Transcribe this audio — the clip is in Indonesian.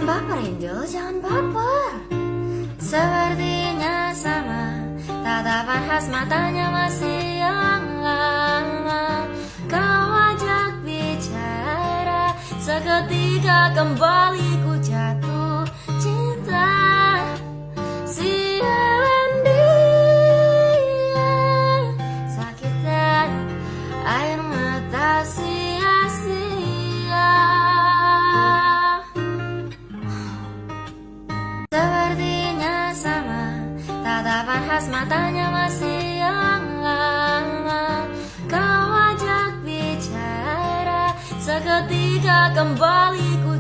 Jangan baper Angel, jangan baper. Sepertinya sama, tatapan khas matanya masih yang lama. Kau ajak bicara, seketika kembali ku jatuh cinta. Sialan dia, sakitan air mata sia-sia. Sepertinya sama, tatapan khas matanya masih yang lama. Kau ajak bicara, seketika kembali ku